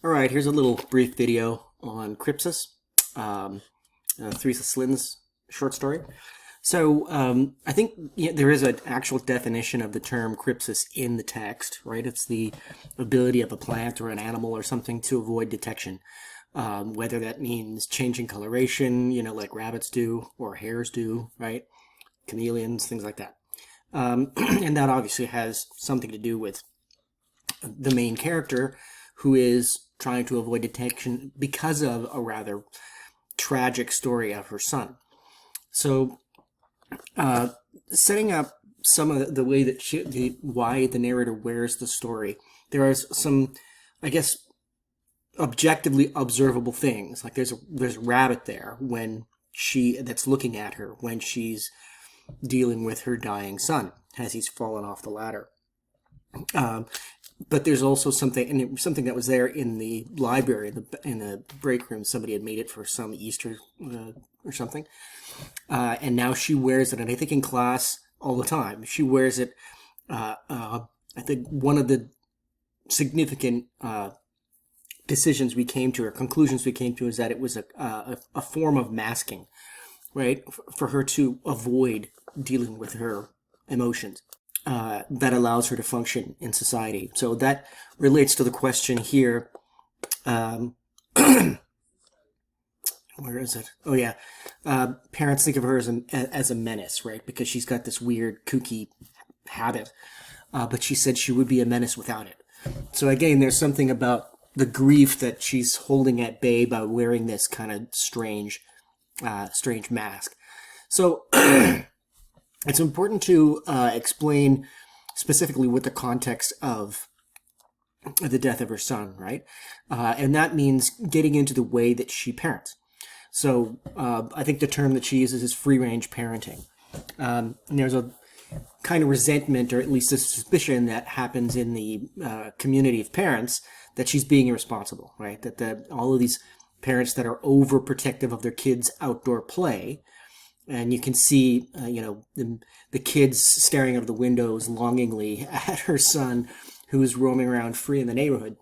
All right, here's a little brief video on Crypsis, Theresa Slynn's short story. I think there is an actual definition of the term crypsis in the text, right? It's the ability of a plant or an animal or something to avoid detection, whether that means changing coloration, like rabbits do or hares do, right? Chameleons, things like that. And that obviously has something to do with the main character who is trying to avoid detection because of a rather tragic story of her son. So, setting up some of the way that why the narrator wears the story, there are some, I guess, objectively observable things. Like there's a rabbit there that's looking at her when she's dealing with her dying son as he's fallen off the ladder. But there's also something that was there in the library, in the break room. Somebody had made it for some Easter or something, and now she wears it. And I think in class all the time she wears it. I think one of the significant decisions we came to, or conclusions we came to, is that it was a form of masking, right, for her to avoid dealing with her emotions. That allows her to function in society. So that relates to the question here. Where is it? Oh, yeah. Parents think of her as a menace, right? Because she's got this weird, kooky habit. But she said she would be a menace without it. So again, there's something about the grief that she's holding at bay by wearing this kind of strange mask. So it's important to explain specifically what the context of the death of her son, right? And that means getting into the way that she parents. So I think the term that she uses is free-range parenting. And there's a kind of resentment, or at least a suspicion, that happens in the community of parents that she's being irresponsible, right? That all of these parents that are overprotective of their kids' outdoor play. And you can see, the kids staring out of the windows longingly at her son, who is roaming around free in the neighborhood,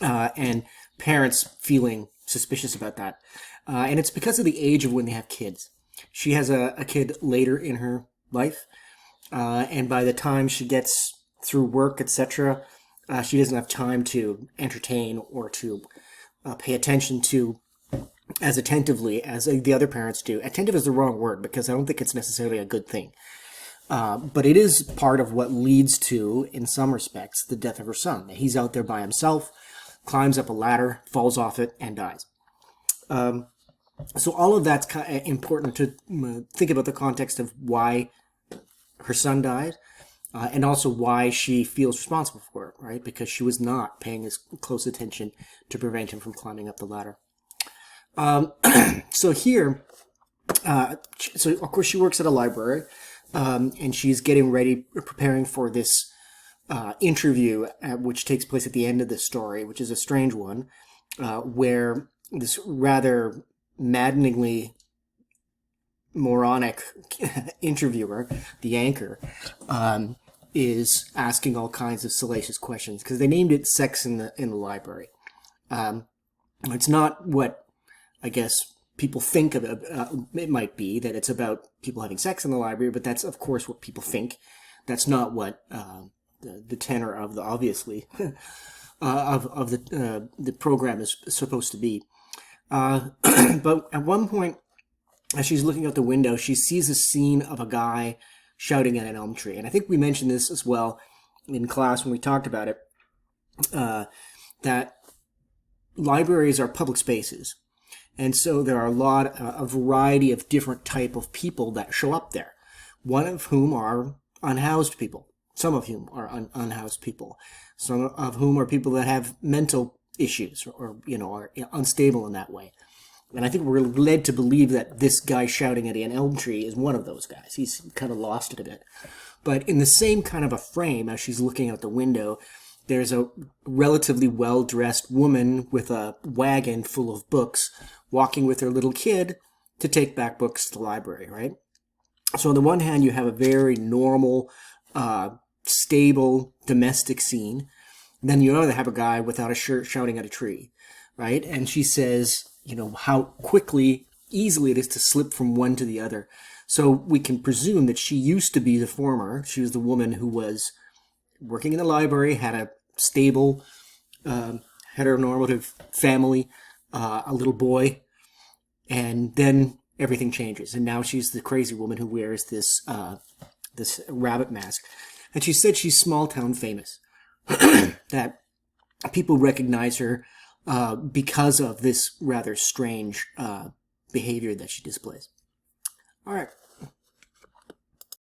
and parents feeling suspicious about that. And it's because of the age of when they have kids. She has a kid later in her life, and by the time she gets through work, etc., she doesn't have time to entertain or to pay attention to as attentively as the other parents do. Attentive is the wrong word, because I don't think it's necessarily a good thing. But it is part of what leads to, in some respects, the death of her son. He's out there by himself, climbs up a ladder, falls off it, and dies. So all of that's important to think about the context of why her son died, and also why she feels responsible for it, right? Because she was not paying as close attention to prevent him from climbing up the ladder. So here, so of course she works at a library, and she's getting ready, preparing for this interview, which takes place at the end of the story, which is a strange one, where this rather maddeningly moronic interviewer, the anchor, is asking all kinds of salacious questions, because they named it Sex in the Library. It's not what I guess people think of it. It might be that it's about people having sex in the library, but that's of course what people think. That's not what the tenor of the obviously of the program is supposed to be. But at one point, as she's looking out the window, she sees a scene of a guy shouting at an elm tree, and I think we mentioned this as well in class when we talked about it. That libraries are public spaces. And so there are a variety of different type of people that show up there, one of whom are unhoused people, some of whom are unhoused people, some of whom are people that have mental issues or are unstable in that way. And I think we're led to believe that this guy shouting at an elm tree is one of those guys. He's kind of lost it a bit. But in the same kind of a frame, as she's looking out the window, there's a relatively well-dressed woman with a wagon full of books walking with her little kid to take back books to the library, right? So on the one hand, you have a very normal, stable domestic scene. Then you have a guy without a shirt shouting at a tree, right? And she says, how quickly, easily it is to slip from one to the other. So we can presume that she used to be the former. She was the woman who was working in the library, had a stable, heteronormative family, a little boy, and then everything changes. And now she's the crazy woman who wears this rabbit mask. And she said she's small town famous. That people recognize her because of this rather strange behavior that she displays. All right.